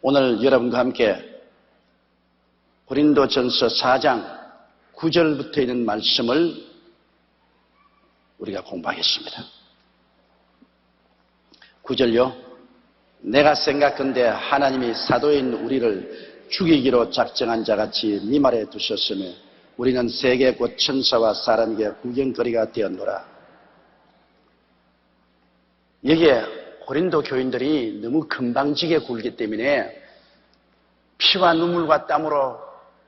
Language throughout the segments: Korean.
오늘 여러분과 함께 고린도전서 4장 9절부터 있는 말씀을 우리가 공부하겠습니다. 9절요. 내가 생각건대 하나님이 사도인 우리를 죽이기로 작정한 자같이 네 말에 두셨으며 우리는 세계 곧 천사와 사람에게 구경거리가 되었노라. 여기에 고린도 교인들이 너무 금방지게 굴기 때문에 피와 눈물과 땀으로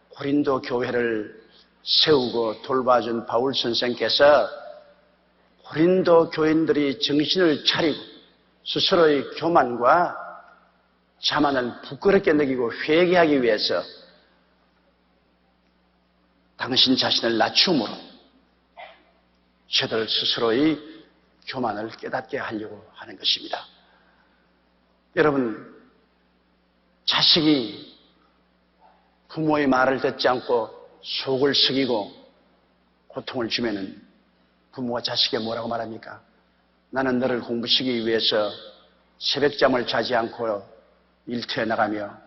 고린도 교회를 세우고 돌봐준 바울 선생께서 고린도 교인들이 정신을 차리고 스스로의 교만과 자만을 부끄럽게 느끼고 회개하기 위해서 당신 자신을 낮춤으로 저들 스스로의 교만을 깨닫게 하려고 하는 것입니다. 여러분, 자식이 부모의 말을 듣지 않고 속을 썩이고 고통을 주면은 부모가 자식에게 뭐라고 말합니까? 나는 너를 공부시키기 위해서 새벽잠을 자지 않고 일터에 나가며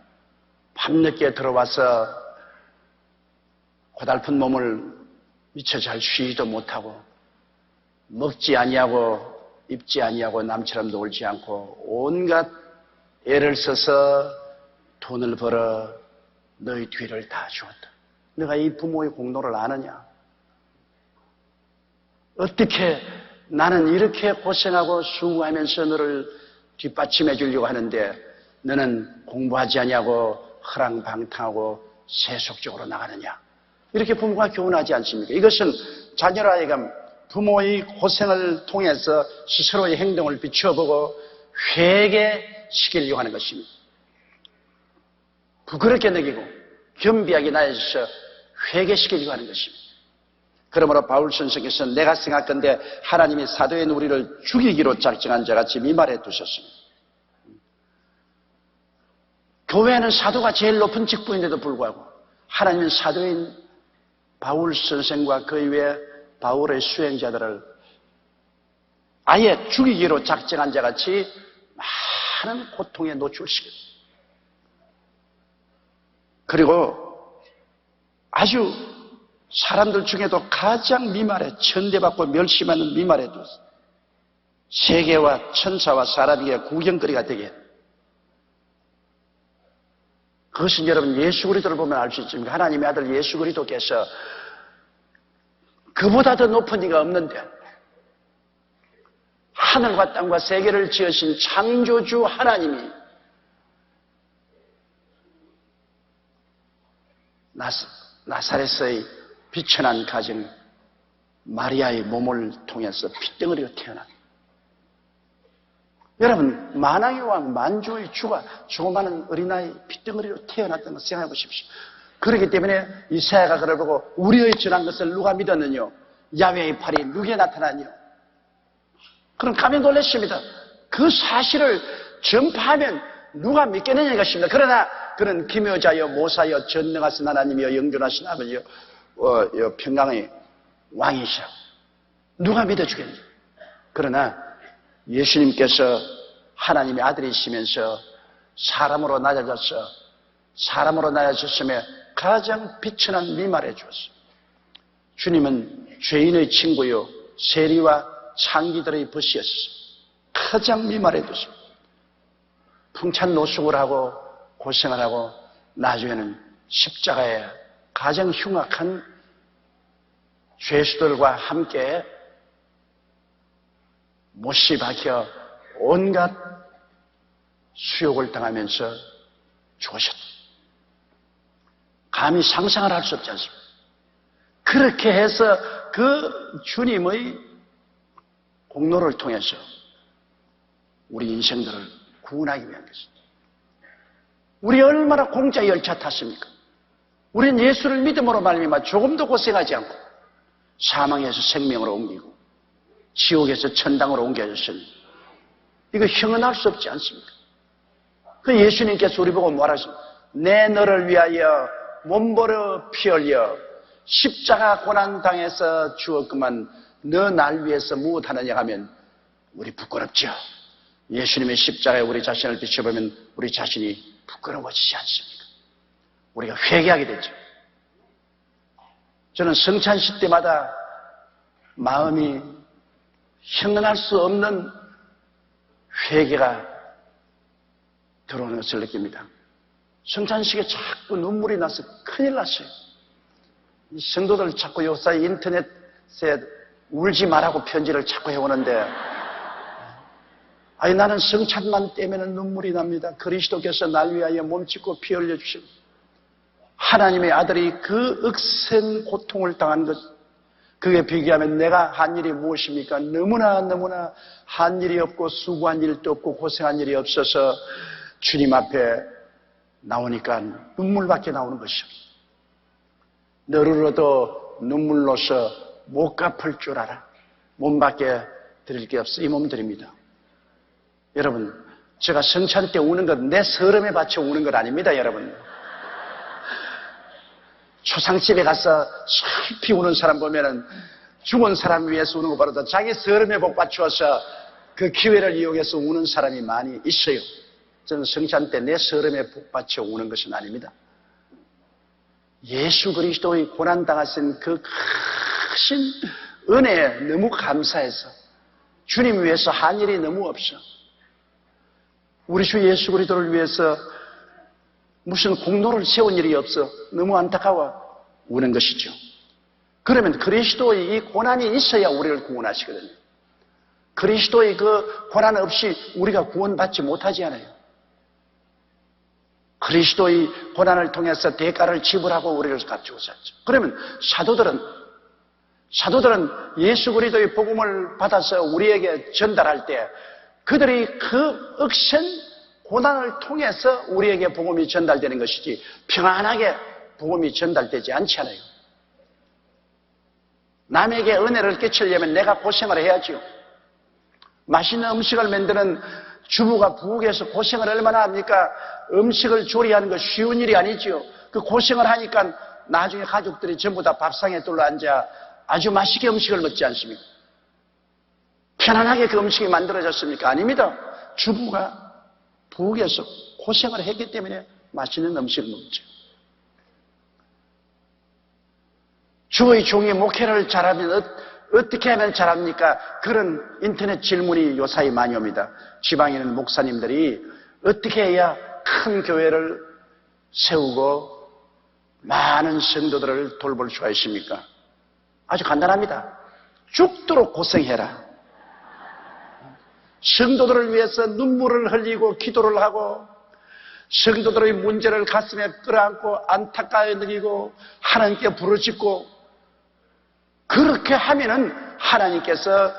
밤늦게 들어와서 고달픈 몸을 미처 잘 쉬지도 못하고 먹지 아니하고 입지 아니하고 남처럼 놀지 않고 온갖 애를 써서 돈을 벌어 너희 뒤를 다 주었다. 너가 이 부모의 공로를 아느냐? 어떻게 나는 이렇게 고생하고 수고하면서 너를 뒷받침해 주려고 하는데 너는 공부하지 아니하고 허랑방탕하고 세속적으로 나가느냐? 이렇게 부모가 교훈하지 않습니까? 이것은 자녀를 하여금 부모의 고생을 통해서 스스로의 행동을 비춰보고 회개시키려고 하는 것입니다. 부끄럽게 느끼고 겸비하게 나아져서 회개시키려고 하는 것입니다. 그러므로 바울 선생께서는 내가 생각건대 하나님이 사도인 우리를 죽이기로 작정한 자같이 미말해 두셨습니다. 교회는 사도가 제일 높은 직분인데도 불구하고 하나님은 사도인 바울 선생과 그 이외에 바울의 수행자들을 아예 죽이기로 작정한 자같이 많은 고통에 노출시켰습니다. 그리고 아주 사람들 중에도 가장 미말에 천대받고 멸시받는 미말에 뒀습니다. 세계와 천사와 사람에게 구경거리가 되게. 그것은 여러분 예수 그리스도를 보면 알 수 있습니다. 하나님의 아들 예수 그리스도께서 그보다 더 높은 이가 없는데 하늘과 땅과 세계를 지으신 창조주 하나님이 나사렛의 비천한 가정 마리아의 몸을 통해서 핏덩어리로 태어난 여러분 만왕의 왕 만주의 주가 조그마한 어린아이 핏덩어리로 태어났다는 걸 생각해 보십시오. 그렇기 때문에 이사야가 그를 보고 우리의 전한 것을 누가 믿었느냐? 야훼의 팔이 누구에 나타나냐? 그럼 가면 놀랐습니다. 그 사실을 전파하면 누가 믿겠느냐 이것입니다. 그러나 그는 기묘자여 모사여 전능하신 하나님이여 영존하신 아버지여 평강의 왕이시라고 누가 믿어주겠느냐? 그러나 예수님께서 하나님의 아들이시면서 사람으로 낮아졌으며 가장 비천한 미말해 주었습니다. 주님은 죄인의 친구요 세리와 창기들의 벗이었습니다. 가장 미말해 뒀습니다. 풍찬 노숙을 하고 고생을 하고 나중에는 십자가에 가장 흉악한 죄수들과 함께 못이 박혀 온갖 수욕을 당하면서 죽으셨다. 감히 상상을 할 수 없지 않습니까? 그렇게 해서 그 주님의 공로를 통해서 우리 인생들을 구원하기 위한 것입니다. 우리 얼마나 공짜 열차 탔습니까? 우리는 예수를 믿음으로 말미암아 조금도 고생하지 않고 사망에서 생명으로 옮기고 지옥에서 천당으로 옮겨졌으니 이거 형언할 수 없지 않습니까? 그 예수님께서 우리 보고 뭐라 하십니까? 내 너를 위하여 몸버려 피 흘려 십자가 고난당해서 죽었구만 너 날 위해서 무엇하느냐 하면 우리 부끄럽죠. 예수님의 십자가에 우리 자신을 비춰보면 우리 자신이 부끄러워지지 않습니까? 우리가 회개하게 되죠. 저는 성찬식 때마다 마음이 형언할 수 없는 회개가 들어오는 것을 느낍니다. 성찬식에 자꾸 눈물이 나서 큰일 났어요. 이 성도들 자꾸 요새 인터넷에 울지 말라고 편지를 자꾸 해오는데, 아니 나는 성찬만 떼면 눈물이 납니다. 그리스도께서 날 위하여 몸짓고 피 흘려주시고 하나님의 아들이 그 억센 고통을 당한 것, 그에 비교하면 내가 한 일이 무엇입니까? 너무나 한 일이 없고 수고한 일도 없고 고생한 일이 없어서 주님 앞에 나오니까 눈물밖에 나오는 것이죠. 너를 얻어 눈물로서 못 갚을 줄 알아. 몸밖에 드릴 게 없어. 이 몸 드립니다. 여러분, 제가 성찬 때 우는 건 내 서름에 바쳐 우는 건 아닙니다, 여러분. 초상집에 가서 슬피 우는 사람 보면은 죽은 사람 위해서 우는 것보다 자기 서름에 복 받추어서 그 기회를 이용해서 우는 사람이 많이 있어요. 저는 성찬 때 내 서름에 복 받쳐 우는 것은 아닙니다. 예수 그리스도의 고난당하신 그 크신 은혜에 너무 감사해서 주님 위해서 한 일이 너무 없어. 우리 주 예수 그리스도를 위해서 무슨 공로를 세운 일이 없어. 너무 안타까워 우는 것이죠. 그러면 그리스도의 이 고난이 있어야 우리를 구원하시거든요. 그리스도의 그 고난 없이 우리가 구원받지 못하지 않아요. 그리스도의 고난을 통해서 대가를 지불하고 우리를 값주고 샀죠. 그러면 사도들은 예수 그리스도의 복음을 받아서 우리에게 전달할 때 그들이 그 억센 고난을 통해서 우리에게 복음이 전달되는 것이지 평안하게 복음이 전달되지 않잖아요. 남에게 은혜를 끼치려면 내가 고생을 해야죠. 맛있는 음식을 만드는 주부가 부엌에서 고생을 얼마나 합니까? 음식을 조리하는 거 쉬운 일이 아니죠. 그 고생을 하니까 나중에 가족들이 전부 다 밥상에 둘러앉아 아주 맛있게 음식을 먹지 않습니까? 편안하게 그 음식이 만들어졌습니까? 아닙니다. 주부가 부엌에서 고생을 했기 때문에 맛있는 음식을 먹죠. 주의 종이 목회를 잘하면 어떻게 하면 잘합니까? 그런 인터넷 질문이 요사이 많이 옵니다. 지방에 있는 목사님들이 어떻게 해야 큰 교회를 세우고 많은 성도들을 돌볼 수가 있습니까? 아주 간단합니다. 죽도록 고생해라. 성도들을 위해서 눈물을 흘리고 기도를 하고 성도들의 문제를 가슴에 끌어안고 안타까워 느끼고 하나님께 부르짖고 그렇게 하면은 하나님께서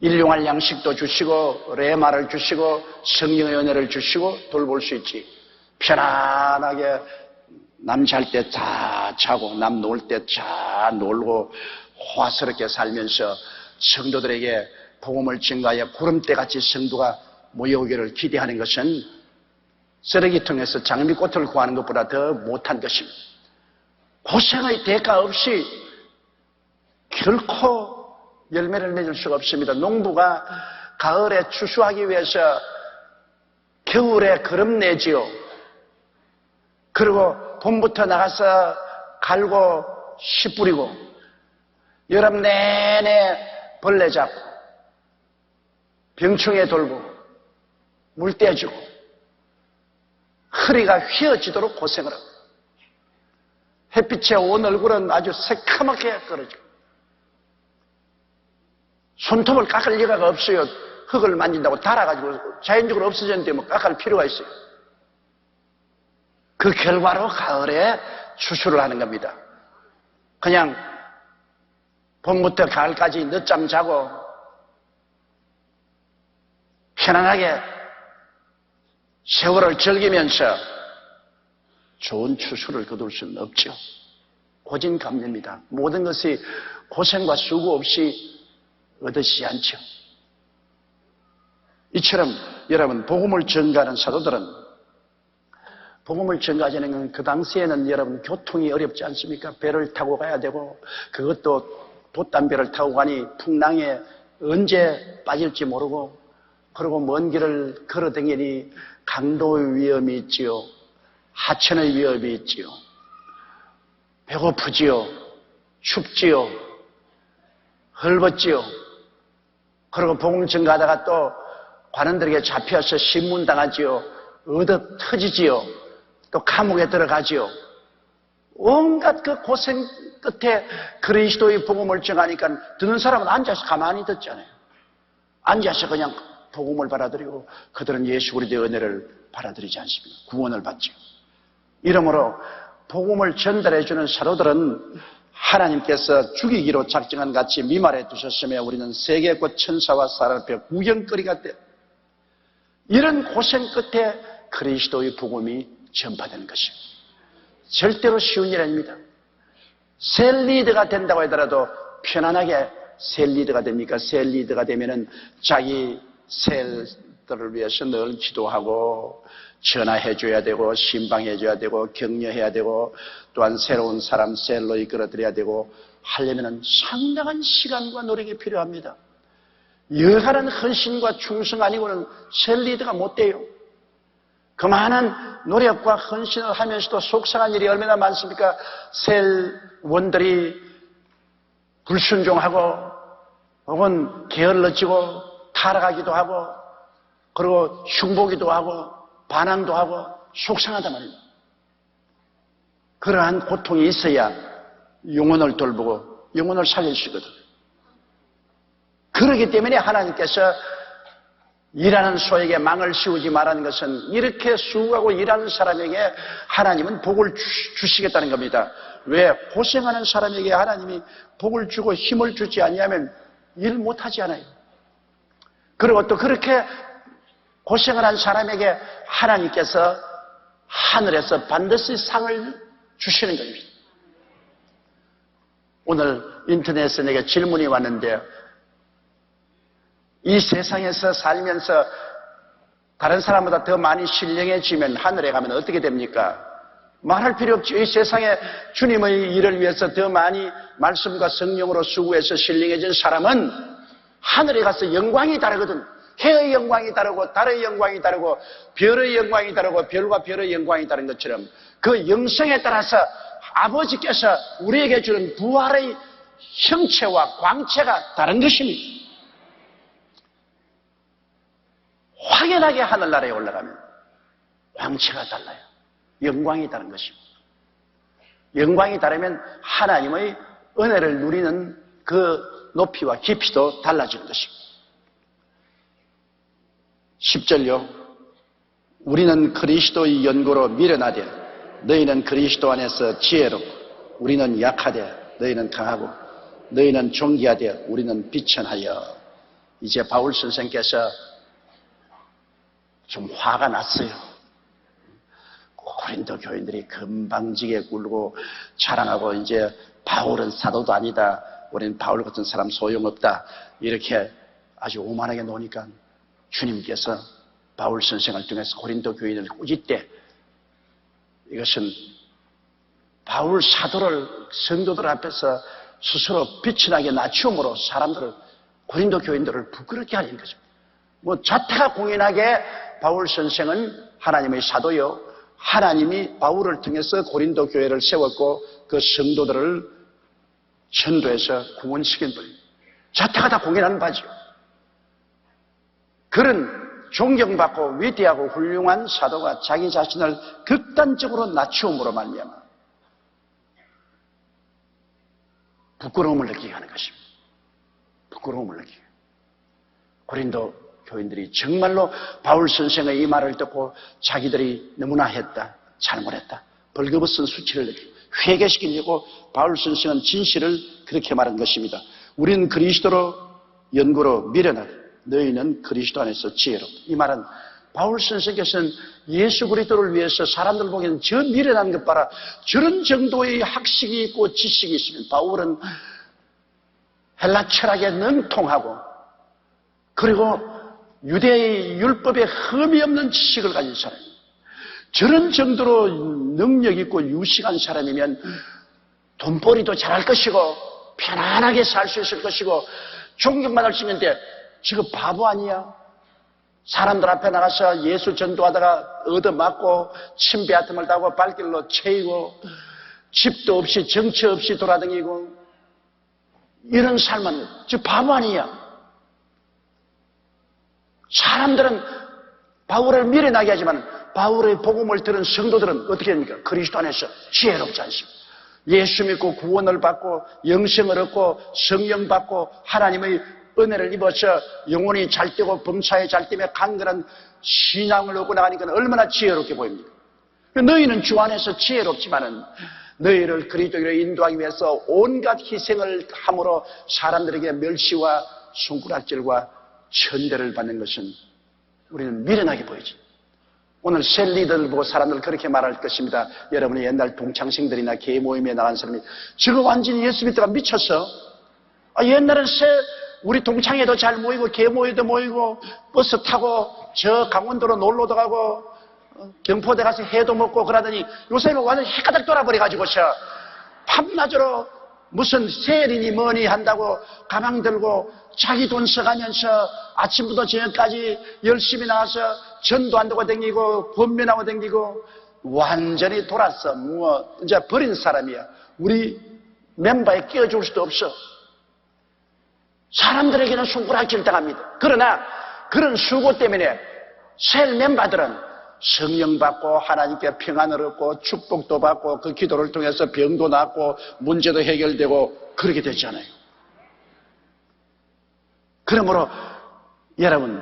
일용할 양식도 주시고 레마를 주시고 성령의 은혜를 주시고 돌볼 수 있지. 편안하게 남 잘 때 다 자고 남 놀 때 다 놀고 호화스럽게 살면서 성도들에게 복음을 증가하여 구름대같이 성도가 모여오기를 기대하는 것은 쓰레기통에서 장미꽃을 구하는 것보다 더 못한 것입니다. 고생의 대가 없이 결코 열매를 맺을 수가 없습니다. 농부가 가을에 추수하기 위해서 겨울에 거름 내지요. 그리고 봄부터 나가서 갈고 씨 뿌리고 여름 내내 벌레 잡고 병충해 돌고 물 떼주고 허리가 휘어지도록 고생을 하고 햇빛에 온 얼굴은 아주 새카맣게 끓어지고 손톱을 깎을 여가가 없어요. 흙을 만진다고 닳아가지고 자연적으로 없어졌는데 뭐 깎을 필요가 있어요. 그 결과로 가을에 추수를 하는 겁니다. 그냥 봄부터 가을까지 늦잠 자고 편안하게 세월을 즐기면서 좋은 추수를 거둘 수는 없죠. 고진감래입니다. 모든 것이 고생과 수고 없이 얻으시지 않죠. 이처럼 여러분 복음을 전가하는 사도들은 복음을 전가하는 건 그 당시에는 여러분 교통이 어렵지 않습니까? 배를 타고 가야 되고 그것도 돛담배를 타고 가니 풍랑에 언제 빠질지 모르고 그리고 먼 길을 걸어다니니 강도의 위험이 있지요. 하천의 위험이 있지요. 배고프지요. 춥지요. 헐벗지요. 그리고 복음 전가하다가 또 관원들에게 잡혀서 신문당하지요. 얻어 터지지요. 또 감옥에 들어가지요. 온갖 그 고생 끝에 그리스도의 복음을 전하니까 듣는 사람은 앉아서 가만히 듣잖아요. 앉아서 그냥 복음을 받아들이고 그들은 예수 그리스도의 은혜를 받아들이지 않습니다. 구원을 받죠. 이러므로 복음을 전달해주는 사도들은 하나님께서 죽이기로 작정한 같이 미말해 두셨으며 우리는 세계꽃 천사와 사람의 구경거리가 돼. 이런 고생 끝에 그리스도의 복음이 전파되는 것입니다. 절대로 쉬운 일 아닙니다. 셀 리더가 된다고 하더라도 편안하게 셀 리더가 됩니까? 셀 리더가 되면은 자기 셀들을 위해서 늘 기도하고 전화해줘야 되고 신방해줘야 되고 격려해야 되고 또한 새로운 사람 셀로 이끌어드려야 되고 하려면은 상당한 시간과 노력이 필요합니다. 여간한 헌신과 충성 아니고는 셀 리더가 못 돼요. 그만한 노력과 헌신을 하면서도 속상한 일이 얼마나 많습니까? 셀원들이 불순종하고 혹은 게을러지고 타락하기도 하고 그리고 흉보기도 하고 반항도 하고 속상하단 말입니다. 그러한 고통이 있어야 영혼을 돌보고 영혼을 살릴 수 있거든요. 그렇기 때문에 하나님께서 일하는 소에게 망을 씌우지 말라는 것은 이렇게 수고하고 일하는 사람에게 하나님은 복을 주시겠다는 겁니다. 왜? 고생하는 사람에게 하나님이 복을 주고 힘을 주지 않냐면 일 못하지 않아요. 그리고 또 그렇게 고생을 한 사람에게 하나님께서 하늘에서 반드시 상을 주시는 겁니다. 오늘 인터넷에 내게 질문이 왔는데 이 세상에서 살면서 다른 사람보다 더 많이 신령해지면 하늘에 가면 어떻게 됩니까? 말할 필요 없죠. 이 세상에 주님의 일을 위해서 더 많이 말씀과 성령으로 수고해서 신령해진 사람은 하늘에 가서 영광이 다르거든. 해의 영광이 다르고 달의 영광이 다르고 별의 영광이 다르고 별과 별의 영광이 다른 것처럼 그 영성에 따라서 아버지께서 우리에게 주는 부활의 형체와 광채가 다른 것입니다. 확연하게 하늘나라에 올라가면 광채가 달라요. 영광이 다른 것입니다. 영광이 다르면 하나님의 은혜를 누리는 그 높이와 깊이도 달라지는 것입니다. 10절요. 우리는 그리스도의 연고로 미련하되 너희는 그리스도 안에서 지혜롭고 우리는 약하되 너희는 강하고 너희는 존귀하되 우리는 비천하여. 이제 바울 선생께서 좀 화가 났어요. 고린도 교인들이 금방지게 굴고 자랑하고 이제 바울은 사도도 아니다. 우리는 바울 같은 사람 소용없다. 이렇게 아주 오만하게 노니까 주님께서 바울 선생을 통해서 고린도 교인을 꾸짖되 이것은 바울 사도를 성도들 앞에서 스스로 비천하게 낮춤으로 사람들을 고린도 교인들을 부끄럽게 하는 거죠. 뭐 자타가 공인하게 바울 선생은 하나님의 사도요. 하나님이 바울을 통해서 고린도 교회를 세웠고 그 성도들을 전도해서 구원시킨 분입니다. 자타가 다 공인하는 바죠. 그런 존경받고 위대하고 훌륭한 사도가 자기 자신을 극단적으로 낮추음으로 말미암아 부끄러움을 느끼게 하는 것입니다. 부끄러움을 느끼게. 고린도 교인들이 정말로 바울 선생의 이 말을 듣고 자기들이 너무나 했다, 잘못했다, 벌거벗은 수치를 느끼고 회개시키려고 바울 선생은 진실을 그렇게 말한 것입니다. 우리는 그리스도로 연고로 미련하되 너희는 그리스도 안에서 지혜롭다. 이 말은 바울 선생께서는 예수 그리스도를 위해서 사람들 보기에는 저 미련한 것 봐라. 저런 정도의 학식이 있고 지식이 있으면 바울은 헬라 철학에 능통하고 그리고 유대의 율법에 흠이 없는 지식을 가진 사람입니다. 저런 정도로 능력 있고 유식한 사람이면 돈벌이도 잘할 것이고 편안하게 살 수 있을 것이고 존경받을 수 있는데 저거 바보 아니야? 사람들 앞에 나가서 예수 전도하다가 얻어맞고 침배아픔을 당하고 발길로 채이고 집도 없이 정처 없이 돌아다니고 이런 삶은 저 바보 아니야. 사람들은 바울을 미련하게 하지만 바울의 복음을 들은 성도들은 어떻게 합니까? 그리스도 안에서 지혜롭지 않습니까? 예수 믿고 구원을 받고 영생을 얻고 성령 받고 하나님의 은혜를 입어서 영혼이 잘 되고 범사에 잘 되며 강건한 신앙을 얻고 나가니까 얼마나 지혜롭게 보입니까? 너희는 주 안에서 지혜롭지만은 너희를 그리스도로 인도하기 위해서 온갖 희생을 함으로 사람들에게 멸시와 손가락질과 천대를 받는 것은 우리는 미련하게 보이지. 오늘 셀리들 보고 사람들 그렇게 말할 것입니다. 여러분이 옛날 동창생들이나 개 모임에 나간 사람이 저거 완전히 예수 믿다가 미쳤어. 옛날엔 우리 동창회도 잘 모이고 개 모임도 모이고 버스 타고 저 강원도로 놀러도 가고 경포대 가서 회도 먹고 그러더니 요새는 완전히 해가닥 돌아버려가지고서 밤낮으로 무슨 세리니 뭐니 한다고 가방 들고 자기 돈 써가면서 아침부터 저녁까지 열심히 나와서 전도한다고 댕기고 권면하고 댕기고 완전히 돌았어. 이제 버린 사람이야. 우리 멤버에 끼워줄 수도 없어. 사람들에게는 손가락질 당합니다. 그러나 그런 수고 때문에 셀 멤버들은 성령 받고 하나님께 평안을 얻고 축복도 받고 그 기도를 통해서 병도 낫고 문제도 해결되고 그렇게 되잖아요. 그러므로 여러분,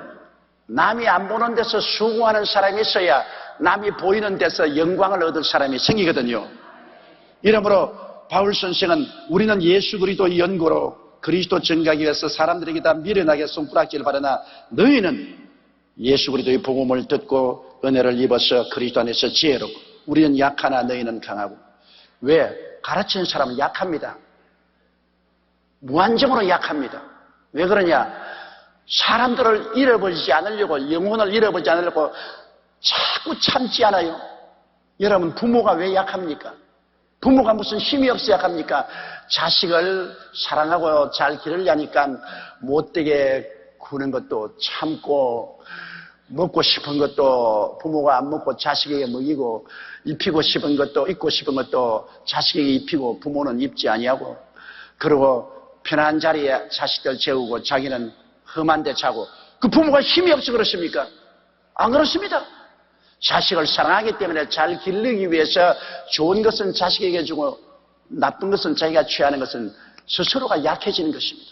남이 안 보는 데서 수고하는 사람이 있어야 남이 보이는 데서 영광을 얻을 사람이 생기거든요. 이러므로 바울 선생은 우리는 예수 그리스도 연고로 그리스도 전가하기 위해서 사람들에게 다 미련하게 손가락질을 받으나 너희는 예수 그리스도의 복음을 듣고 은혜를 입어서 그리스도 안에서 지혜롭고 우리는 약하나 너희는 강하고. 왜? 가르치는 사람은 약합니다. 무한정으로 약합니다. 왜 그러냐? 사람들을 잃어버리지 않으려고, 영혼을 잃어버리지 않으려고 자꾸 참지 않아요. 여러분, 부모가 왜 약합니까? 부모가 무슨 힘이 없어 약합니까? 자식을 사랑하고 잘 기르려니까 못되게 구는 것도 참고, 먹고 싶은 것도 부모가 안 먹고 자식에게 먹이고, 입히고 싶은 것도 입고 싶은 것도 자식에게 입히고 부모는 입지 아니하고, 그리고 편한 자리에 자식들 재우고 자기는 험한 데 자고. 그 부모가 힘이 없어 그렇습니까? 안 그렇습니다. 자식을 사랑하기 때문에 잘 기르기 위해서 좋은 것은 자식에게 주고 나쁜 것은 자기가 취하는 것은 스스로가 약해지는 것입니다.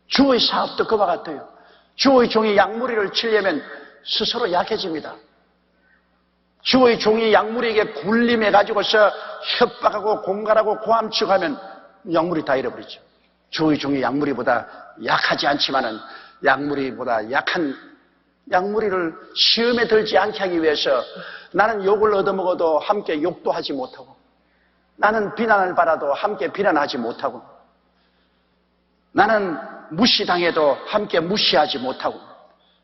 주의 사업도 그와 같아요. 주의 종이 양무리를 치려면 스스로 약해집니다. 주의 종이 양무리에게 굴림해가지고서 협박하고 공갈하고 고함축하면 양무리 다 잃어버리죠. 주의 종이 양무리보다 약하지 않지만은 양무리보다 약한 양무리를 시험에 들지 않게 하기 위해서 나는 욕을 얻어먹어도 함께 욕도 하지 못하고, 나는 비난을 받아도 함께 비난하지 못하고, 나는 무시당해도 함께 무시하지 못하고,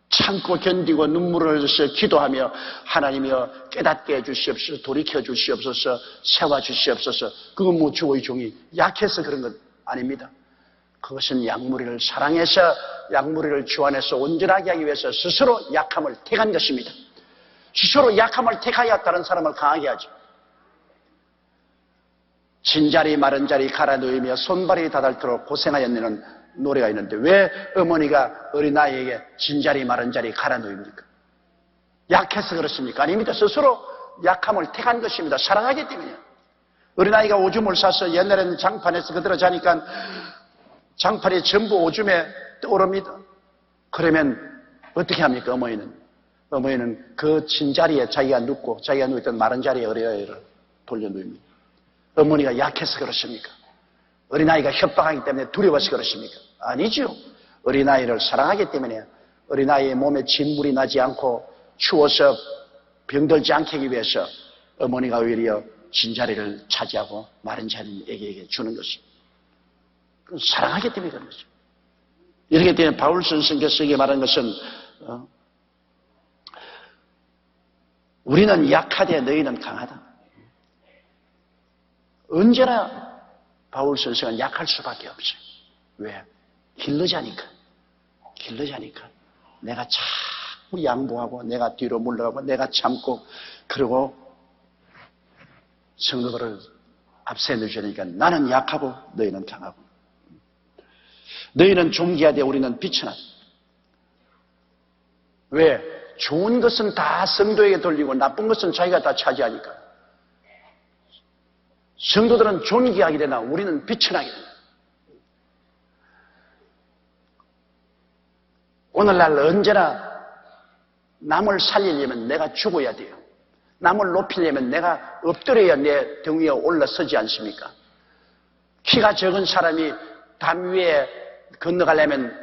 참고 견디고 눈물을 흘려서 기도하며 하나님이여 깨닫게 해주시옵소서, 돌이켜 주시옵소서, 세워 주시옵소서. 그건 뭐 주의 종이 약해서 그런 건 아닙니다. 그것은 양무리를 사랑해서 양무리를 주 안에서 온전하게 하기 위해서 스스로 약함을 택한 것입니다. 스스로 약함을 택하여 다른 사람을 강하게 하죠. 진자리 마른 자리 갈아 놓으며 손발이 닿도록 고생하였느냐는 노래가 있는데 왜 어머니가 어린아이에게 진자리 마른 자리 갈아 놓습니까? 약해서 그렇습니까? 아닙니다. 스스로 약함을 택한 것입니다. 사랑하기 때문이에요. 어린아이가 오줌을 싸서 옛날에는 장판에서 그대로 자니까 장판이 전부 오줌에 떠오릅니다. 그러면 어떻게 합니까? 어머니는 그 진자리에 자기가 눕고 자기가 누웠던 마른 자리에 어린아이를 돌려놓습니다. 어머니가 약해서 그렇습니까? 어린아이가 협박하기 때문에 두려워서 그렇습니까? 아니죠. 어린아이를 사랑하기 때문에 어린아이의 몸에 진물이 나지 않고 추워서 병들지 않게 하기 위해서 어머니가 오히려 진자리를 차지하고 마른 자리에게 주는 것입니다. 사랑하기 때문에 그런 거죠. 이렇게 되면 바울 선생께서 이게 말한 것은 우리는 약하되 너희는 강하다. 언제나 바울 선생은 약할 수밖에 없어요. 왜? 길러자니까. 내가 잘 자꾸 양보하고 내가 뒤로 물러가고 내가 참고 그리고 성도들을 앞세 넣으시니까 나는 약하고 너희는 강하고 너희는 존귀하되 우리는 비천하다. 왜? 좋은 것은 다 성도에게 돌리고 나쁜 것은 자기가 다 차지하니까. 성도들은 존귀하게 되나 우리는 비천하게 되나. 오늘날 언제나 남을 살리려면 내가 죽어야 돼요. 남을 높이려면 내가 엎드려야 내 등 위에 올라서지 않습니까? 키가 적은 사람이 담 위에 건너가려면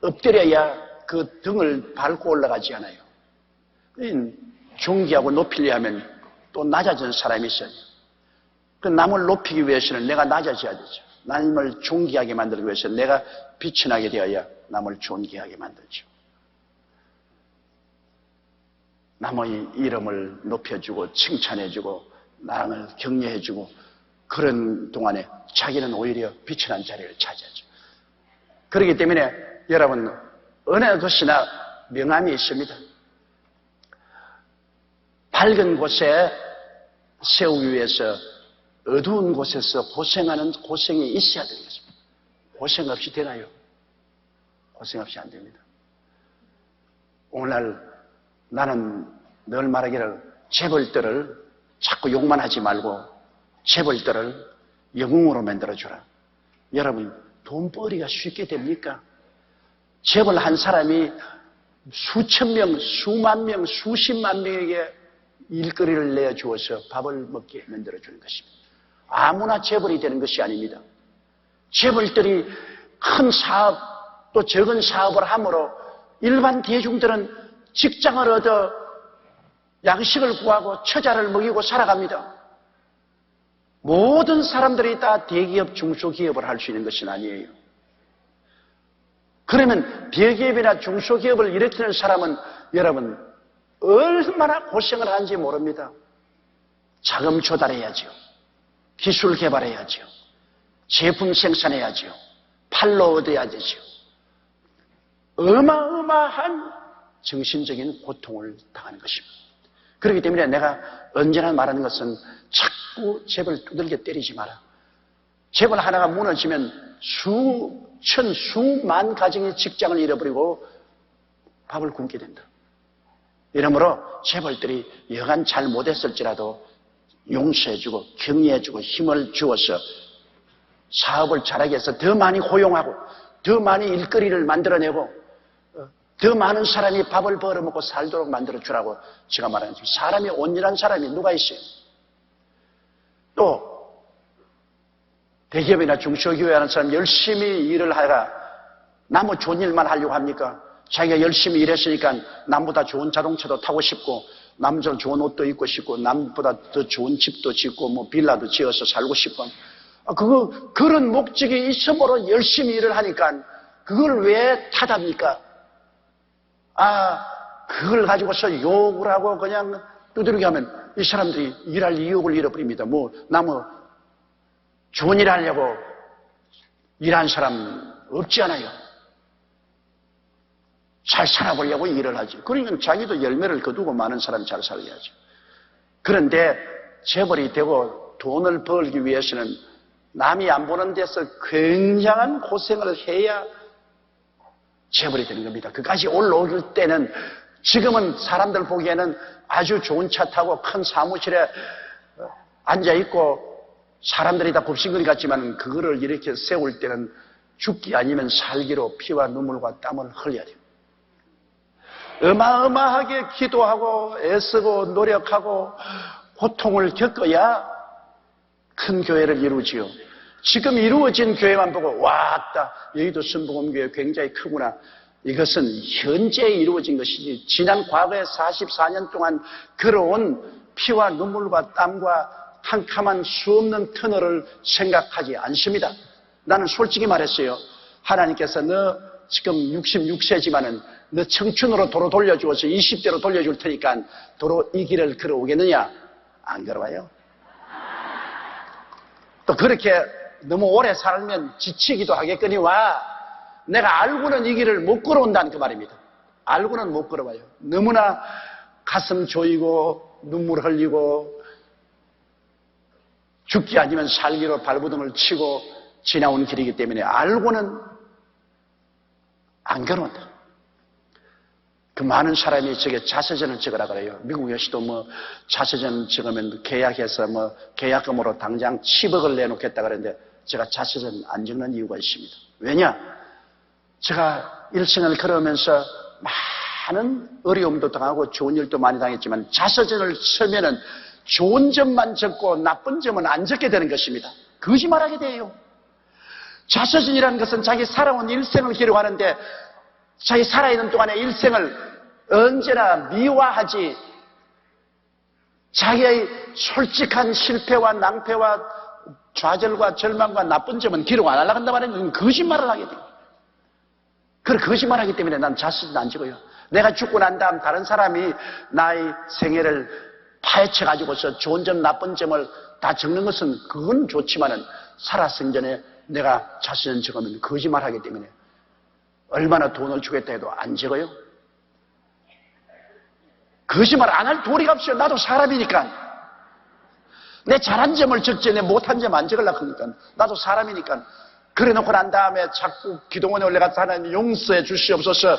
엎드려야 그 등을 밟고 올라가지 않아요. 존귀하고 높이려 하면 또 낮아진 사람이 있어요. 그 남을 높이기 위해서는 내가 낮아져야 되죠. 남을 존귀하게 만들기 위해서 내가 빛이 나게 되어야 남을 존귀하게 만들죠. 남의 이름을 높여주고 칭찬해주고 나를 격려해주고 그런 동안에 자기는 오히려 빛이 난 자리를 차지하죠. 그렇기 때문에 여러분 어느 것이나 명암이 있습니다. 밝은 곳에 세우기 위해서 어두운 곳에서 고생하는 고생이 있어야 되겠습니다. 고생 없이 되나요? 고생 없이 안 됩니다. 오늘날 나는 늘 말하기를 재벌들을 자꾸 욕만 하지 말고 재벌들을 영웅으로 만들어주라. 여러분 돈벌이가 쉽게 됩니까? 재벌 한 사람이 수천 명, 수만 명, 수십만 명에게 일거리를 내어주어서 밥을 먹게 만들어주는 것입니다. 아무나 재벌이 되는 것이 아닙니다. 재벌들이 큰 사업 또 적은 사업을 함으로 일반 대중들은 직장을 얻어 양식을 구하고 처자를 먹이고 살아갑니다. 모든 사람들이 다 대기업, 중소기업을 할 수 있는 것은 아니에요. 그러면 대기업이나 중소기업을 일으키는 사람은 여러분 얼마나 고생을 하는지 모릅니다. 자금 조달해야죠. 기술 개발해야죠. 제품 생산해야죠. 팔로 얻어야 되죠. 어마어마한 정신적인 고통을 당하는 것입니다. 그렇기 때문에 내가 언제나 말하는 것은 자꾸 재벌 두들겨 때리지 마라. 재벌 하나가 무너지면 수천, 수만 가정의 직장을 잃어버리고 밥을 굶게 된다. 이러므로 재벌들이 여간 잘못했을지라도 용서해주고 격려해주고 힘을 주어서 사업을 잘하게 해서 더 많이 고용하고 더 많이 일거리를 만들어내고 더 많은 사람이 밥을 벌어먹고 살도록 만들어주라고 제가 말하는 거죠. 사람이 온전한 사람이 누가 있어요? 또 대기업이나 중소기업에 하는 사람 열심히 일을 하다가 남의 좋은 일만 하려고 합니까? 자기가 열심히 일했으니까 남보다 좋은 자동차도 타고 싶고 남처럼 좋은 옷도 입고 싶고 남보다 더 좋은 집도 짓고 뭐 빌라도 지어서 살고 싶고 그런 목적이 있으므로 열심히 일을 하니까 그걸 왜 탓합니까? 그걸 가지고서 욕을 하고 그냥 두드리게 하면 이 사람들이 일할 이유를 잃어버립니다. 남의 좋은 일 하려고 일한 사람 없지 않아요. 잘 살아보려고 일을 하지. 그러니까 자기도 열매를 거두고 많은 사람이 잘 살게 하죠. 그런데 재벌이 되고 돈을 벌기 위해서는 남이 안 보는 데서 굉장한 고생을 해야 재벌이 되는 겁니다. 그까지 올라올 때는 지금은 사람들 보기에는 아주 좋은 차 타고 큰 사무실에 앉아있고 사람들이 다 곱싱거리 같지만 그거를 이렇게 세울 때는 죽기 아니면 살기로 피와 눈물과 땀을 흘려야 돼요. 어마어마하게 기도하고 애쓰고 노력하고 고통을 겪어야 큰 교회를 이루지요. 지금 이루어진 교회만 보고 왔다 여의도 순복음교회 굉장히 크구나. 이것은 현재 이루어진 것이지 지난 과거에 44년 동안 걸어온 피와 눈물과 땀과 한 캄한 수없는 터널을 생각하지 않습니다. 나는 솔직히 말했어요. 하나님께서 너 지금 66세지만은 너 청춘으로 도로 돌려주어서 20대로 돌려줄 테니까 도로 이 길을 걸어오겠느냐? 안 걸어와요. 또 그렇게 너무 오래 살면 지치기도 하겠거니와 내가 알고는 이 길을 못 걸어온다는 그 말입니다. 알고는 못 걸어봐요. 너무나 가슴 조이고 눈물 흘리고 죽기 아니면 살기로 발버둥을 치고 지나온 길이기 때문에 알고는 안 걸어온다. 그 많은 사람이 저게 자서전을 적으라 그래요. 미국에서도 뭐 자서전 적으면 계약해서 뭐 계약금으로 당장 10억을 내놓겠다 그랬는데 제가 자서전 안 적는 이유가 있습니다. 왜냐? 제가 일생을 걸어오면서 많은 어려움도 당하고 좋은 일도 많이 당했지만 자서전을 쓰면은 좋은 점만 적고 나쁜 점은 안 적게 되는 것입니다. 거짓말하게 돼요. 자서전이라는 것은 자기 살아온 일생을 기록하는데 자기 살아있는 동안의 일생을 언제나 미화하지 자기의 솔직한 실패와 낭패와 좌절과 절망과 나쁜 점은 기록 안 하려고 한단 말이에요. 거짓말을 하게 돼요. 그래 거짓말하기 때문에 난 자서전 안 적어요. 내가 죽고 난 다음 다른 사람이 나의 생애를 파헤쳐가지고서 좋은 점 나쁜 점을 다 적는 것은 그건 좋지만은 살았을 전에 내가 자서전 적으면 거짓말하기 때문에 얼마나 돈을 주겠다 해도 안 적어요. 거짓말 안 할 도리가 없어요. 나도 사람이니까. 내 잘한 점을 적지 내 못한 점 안 적으려고 하니까. 나도 사람이니까. 그래 놓고 난 다음에 자꾸 기도원에 올라가서 하나님 용서해 주시옵소서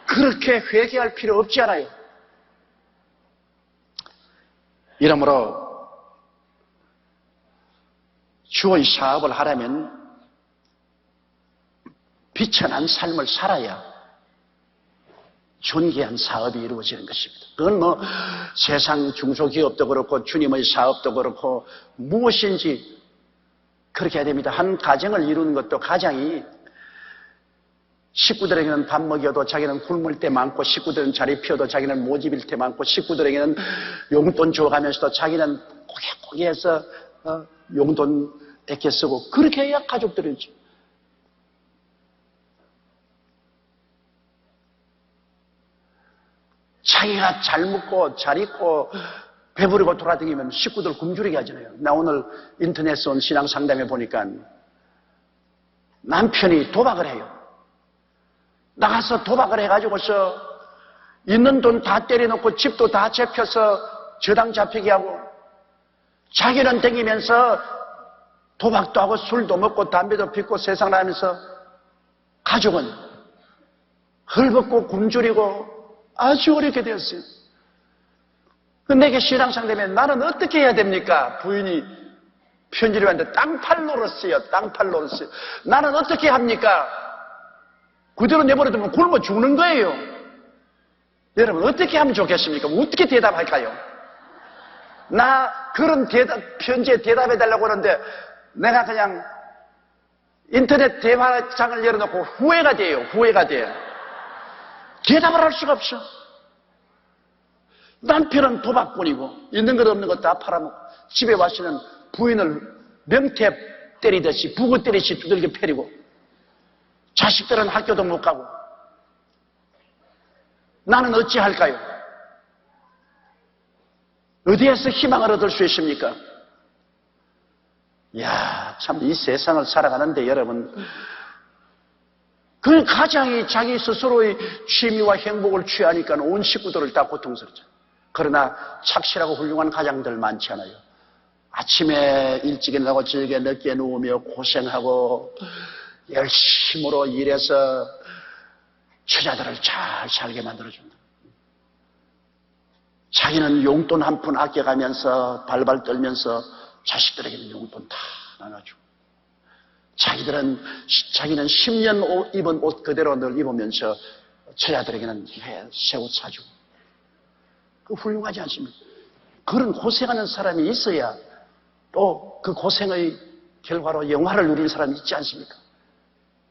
그렇게 회개할 필요 없지 않아요. 이러므로 주의 사업을 하려면 비천한 삶을 살아야 존귀한 사업이 이루어지는 것입니다. 그건 뭐 세상 중소기업도 그렇고 주님의 사업도 그렇고 무엇인지 그렇게 해야 됩니다. 한 가정을 이루는 것도 가장이 식구들에게는 밥 먹여도 자기는 굶을 때 많고 식구들은 자리 피워도 자기는 모집일 때 많고 식구들에게는 용돈 줘가면서도 자기는 고개고개해서 용돈 아껴 쓰고 그렇게 해야 가족들이지. 자기가 잘 먹고 잘 입고 배부르고 돌아다니면 식구들 굶주리게 하잖아요. 나 오늘 인터넷에 온 신앙 상담에 보니까 남편이 도박을 해요. 나가서 도박을 해가지고서 있는 돈 다 때려놓고 집도 다 잡혀서 저당 잡히게 하고 자기는 댕기면서 도박도 하고 술도 먹고 담배도 피우고 세상을 하면서 가족은 헐벗고 굶주리고 아주 어렵게 되었어요. 내게 신앙 상담에 나는 어떻게 해야 됩니까? 부인이 편지를 왔는데 땅팔로를 써요. 땅팔로를 써요. 나는 어떻게 합니까? 그대로 내버려두면 굶어 죽는 거예요. 여러분 어떻게 하면 좋겠습니까? 어떻게 대답할까요? 나 그런 편지에 대답해달라고 하는데 내가 그냥 인터넷 대화장을 열어놓고 후회가 돼요. 후회가 돼요. 대답을 할 수가 없어. 남편은 도박꾼이고 있는 것 없는 것 다 팔아먹고 집에 와서는 부인을 명태 때리듯이 부고 때리듯이 두들겨 패리고 자식들은 학교도 못 가고 나는 어찌할까요? 어디에서 희망을 얻을 수 있습니까? 이야, 참 이 세상을 살아가는데 여러분 그 가장이 자기 스스로의 취미와 행복을 취하니까 온 식구들을 다 고통스럽죠. 그러나 착실하고 훌륭한 가장들 많지 않아요. 아침에 일찍 일어나고 저녁에 늦게 누우며 고생하고 열심으로 일해서 처자들을 잘 살게 만들어준다. 자기는 용돈 한 푼 아껴가면서 발발 떨면서 자식들에게는 용돈 다 나눠주고 자기는 10년 입은 옷 그대로 늘 입으면서 처자들에게는 새 옷 사주고 그 훌륭하지 않습니까? 그런 고생하는 사람이 있어야 또 그 고생의 결과로 영화를 누리는 사람이 있지 않습니까?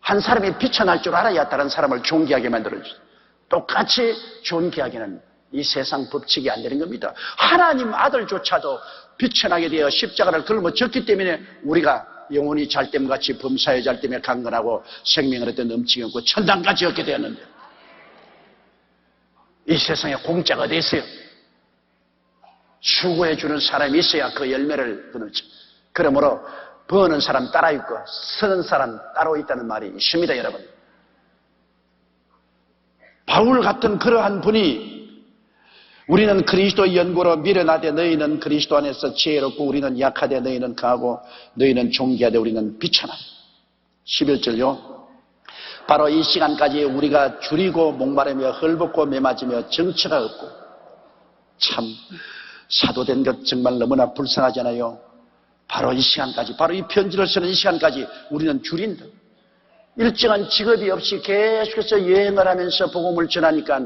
한 사람이 비천할 줄 알아야 다른 사람을 존귀하게 만들어주죠. 똑같이 존귀하게는 이 세상 법칙이 안 되는 겁니다. 하나님 아들조차도 비천하게 되어 십자가를 짊어졌기 때문에 우리가 영혼이 잘됨같이 범사에 잘됨에 강건하고 생명을 얻어 넘치게 얻고 천당까지 얻게 되었는데 이 세상에 공짜가 어디 있어요? 수고해주는 사람이 있어야 그 열매를 거두죠. 그러므로 버는 사람 따라 있고 쓰는 사람 따로 있다는 말이 있습니다. 여러분 바울 같은 그러한 분이 우리는 그리스도의 연고로 미련하되 너희는 그리스도 안에서 지혜롭고 우리는 약하되 너희는 강하고 너희는 존귀하되 우리는 비천하다. 11절요. 바로 이 시간까지 우리가 줄이고 목마르며 헐벗고 매맞으며 정처가 없고 참 사도된 것 정말 너무나 불쌍하잖아요. 바로 이 시간까지, 바로 이 편지를 쓰는 이 시간까지 우리는 줄인다. 일정한 직업이 없이 계속해서 여행을 하면서 복음을 전하니까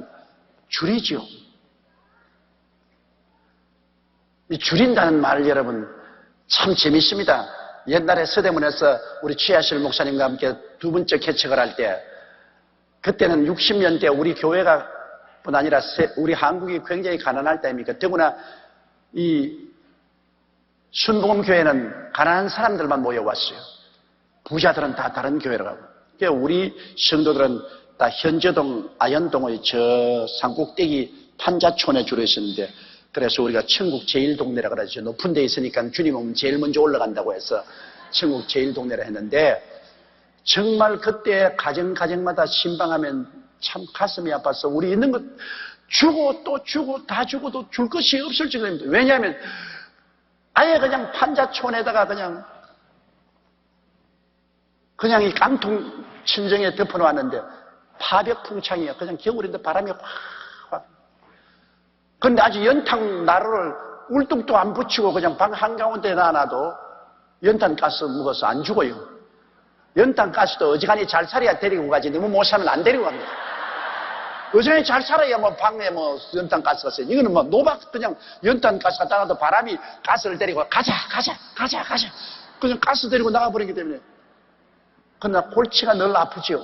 줄이죠. 이 줄인다는 말 여러분 참 재밌습니다. 옛날에 서대문에서 우리 최하실 목사님과 함께 두 번째 개척을 할 때 그때는 60년대 우리 교회가 뿐 아니라 우리 한국이 굉장히 가난할 때입니까? 더구나 이 순복음교회는 가난한 사람들만 모여왔어요. 부자들은 다 다른 교회로 가고. 그러니까 우리 성도들은 다 현저동, 아현동의 저 산꼭대기 판자촌에 줄어 있었는데 그래서 우리가 천국 제일 동네라 그러죠. 높은 데 있으니까 주님 오면 제일 먼저 올라간다고 해서 천국 제일 동네라 했는데 정말 그때 가정마다 신방하면 참 가슴이 아파서 우리 있는 것 주고 또 주고 다 주고도 줄 것이 없을 정도입니다. 왜냐하면 아예 그냥 판자촌에다가 그냥 이 깡통 천정에 덮어놓았는데 파벽풍창이야. 그냥 겨울인데 바람이 확. 그런데 아주 연탄 나루를 울뚝도 안 붙이고 그냥 방 한가운데 놔놔도 연탄 가스 먹어서 안 죽어요. 연탄 가스도 어지간히 잘 살아야 데리고 가지 너무 못 살면 안 데리고 갑니다. 어지간히 잘 살아야 뭐 방에 뭐 연탄 가스가 있어요. 이거는 뭐 노박 그냥 연탄 가스가 따라도 바람이 가스를 데리고 가자. 그냥 가스 데리고 나가버리기 때문에. 그러나 골치가 늘 아프지요.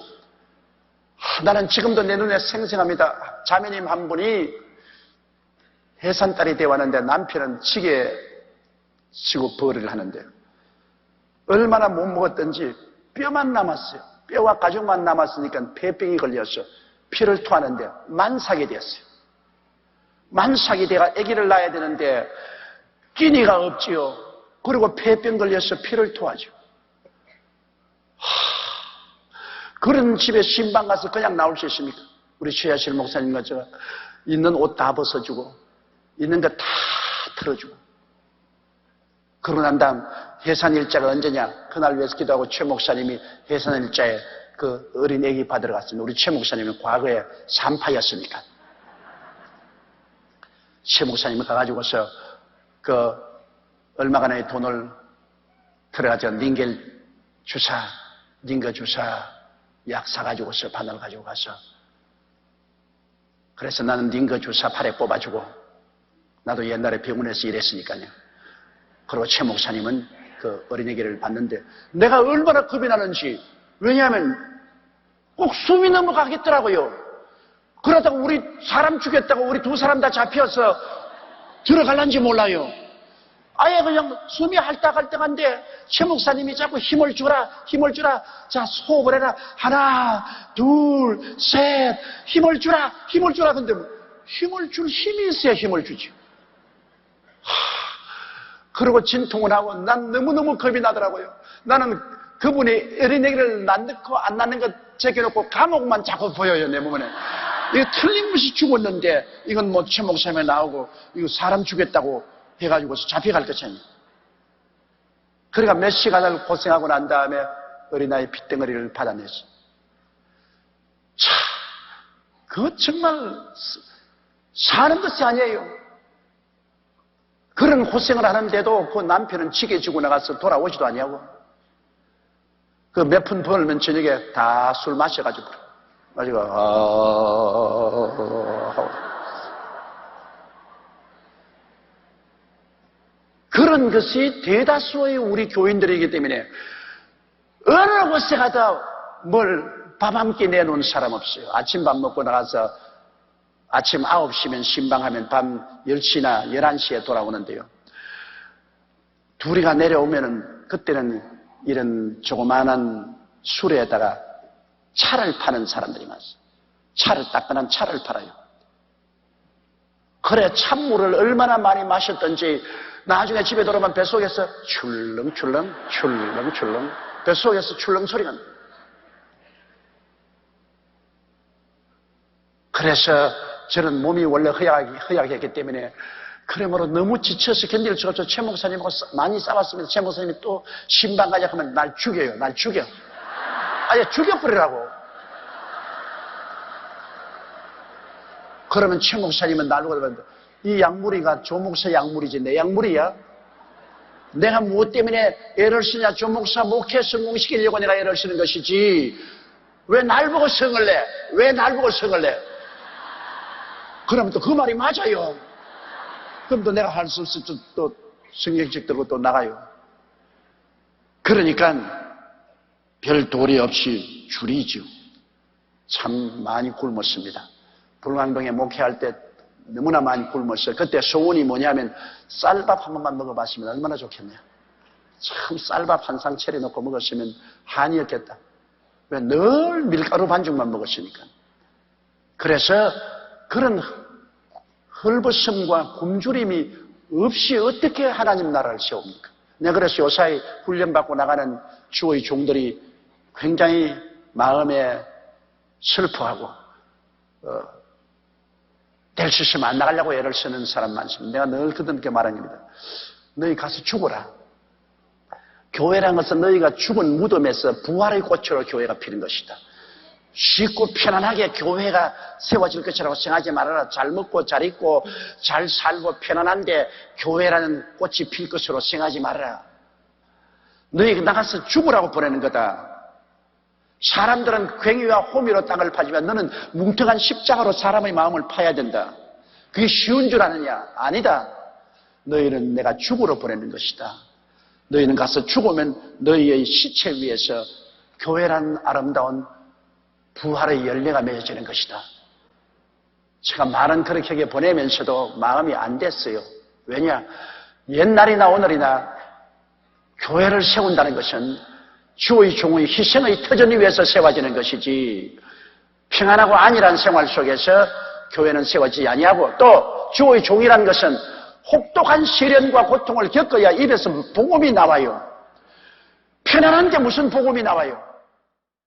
나는 지금도 내 눈에 생생합니다. 자매님 한 분이 해산딸이 되어 왔는데 남편은 지게 치고 벌이를 하는데 얼마나 못 먹었던지 뼈만 남았어요. 뼈와 가죽만 남았으니까 폐병이 걸려서 피를 토하는데 만삭이 되었어요. 만삭이 돼가 아기를 낳아야 되는데 끼니가 없지요. 그리고 폐병 걸려서 피를 토하죠. 그런 집에 신방 가서 그냥 나올 수 있습니까? 우리 최하실 목사님과 저 있는 옷 다 벗어주고 있는 거 다 털어주고 그러고 난 다음 해산일자가 언제냐? 그날 위해서 기도하고 최 목사님이 해산일자에 그 어린 애기 받으러 갔습니다. 우리 최 목사님은 과거에 산파였으니까. 최 목사님이 가가지고서 그 얼마간의 돈을 들어가서 닌거 주사 약 사가지고서 바늘 가지고 가서 그래서 나는 닌거 주사 팔에 뽑아주고 나도 옛날에 병원에서 일했으니까요. 그리고 최 목사님은 그 어린애기를 봤는데 내가 얼마나 겁이 나는지 왜냐하면 꼭 숨이 넘어가겠더라고요. 그러다가 우리 사람 죽였다고 우리 두 사람 다 잡혀서 들어갈란지 몰라요. 아예 그냥 숨이 할딱할딱한데 최 목사님이 자꾸 힘을 주라. 자 호흡을 해라. 하나 둘 셋 힘을 주라. 근데 힘을 줄 힘이 있어야 힘을 주지. 그리고 진통을 하고 난 너무너무 겁이 나더라고요. 나는 그분이 어린애기를 낳고 안 낳는 것 제껴놓고 감옥만 자꾸 보여요. 내 몸에. 이거 틀림없이 죽었는데 이건 뭐 최 목사님에 나오고 이거 사람 죽였다고 해가지고서 잡혀갈 것이니. 그러니까 몇 시간을 고생하고 난 다음에 어린아이 핏덩어리를 받아냈어. 참, 그거 정말 사는 것이 아니에요. 그런 고생을 하는데도 그 남편은 지게 주고 나가서 돌아오지도 아니하고 그 몇 푼 벌면 저녁에 다 술 마셔가지고 그런 것이 대다수의 우리 교인들이기 때문에 어느 곳에 가도 뭘 밥 한 끼 내놓은 사람 없어요. 아침밥 먹고 나가서 아침 9시면 신방하면 밤 10시나 11시에 돌아오는데요. 둘이가 내려오면은 그때는 이런 조그마한 수레에다가 차를 파는 사람들이 많았어요. 따끈한 차를 팔아요. 그래 찬물을 얼마나 많이 마셨던지 나중에 집에 돌아오면 뱃속에서 출렁출렁 뱃속에서 출렁 소리가 납니다. 그래서 저는 몸이 원래 허약했기 때문에 그러므로 너무 지쳐서 견딜 수가 없어. 최 목사님하고 많이 싸웠습니다. 최 목사님이 또 신방 가자 하면 날 죽여요. 날 죽여. 아예 죽여버리라고. 그러면 최 목사님은 나를 그러면 이 약물이가 조 목사 약물이지 내 약물이야? 내가 무엇 때문에 애를 쓰냐? 조 목사 목회 성공시키려고 내가 애를 쓰는 것이지 왜 날 보고 성을 내? 왜 날 보고 성을 내? 그러면 또 그 말이 맞아요. 그럼 또 내가 할 수 없어 또 성경책 들고 또 나가요. 그러니까 별 도리 없이 줄이죠. 참 많이 굶었습니다. 불광동에 목회할 때 너무나 많이 굶었어요. 그때 소원이 뭐냐면 쌀밥 한 번만 먹어봤으면 얼마나 좋겠냐. 참 쌀밥 한 상 차려놓고 먹었으면 한이었겠다. 왜 늘 밀가루 반죽만 먹었으니까. 그래서 그런 헐벗음과 굶주림이 없이 어떻게 하나님 나라를 세웁니까? 내가 그래서 요사이 훈련받고 나가는 주의 종들이 굉장히 마음에 슬퍼하고 될 수 있으면 안 나가려고 애를 쓰는 사람 많습니다. 내가 늘 그들께 말합니다. 너희 가서 죽어라. 교회란 것은 너희가 죽은 무덤에서 부활의 꽃으로 교회가 피는 것이다. 쉽고 편안하게 교회가 세워질 것이라고 생각하지 말아라. 잘 먹고 잘 입고 잘 살고 편안한데 교회라는 꽃이 필 것으로 생각하지 말아라. 너희가 나가서 죽으라고 보내는 거다. 사람들은 괭이와 호미로 땅을 파지만 너는 뭉텅한 십자가로 사람의 마음을 파야 된다. 그게 쉬운 줄 아느냐? 아니다. 너희는 내가 죽으러 보내는 것이다. 너희는 가서 죽으면 너희의 시체 위에서 교회라는 아름다운 부활의 열매가 맺어지는 것이다. 제가 말은 그렇게 보내면서도 마음이 안 됐어요. 왜냐? 옛날이나 오늘이나 교회를 세운다는 것은 주의 종의 희생의 터전 위에서 세워지는 것이지 평안하고 안일한 생활 속에서 교회는 세워지지 아니하고 또 주의 종이라는 것은 혹독한 시련과 고통을 겪어야 입에서 복음이 나와요. 편안한데 무슨 복음이 나와요?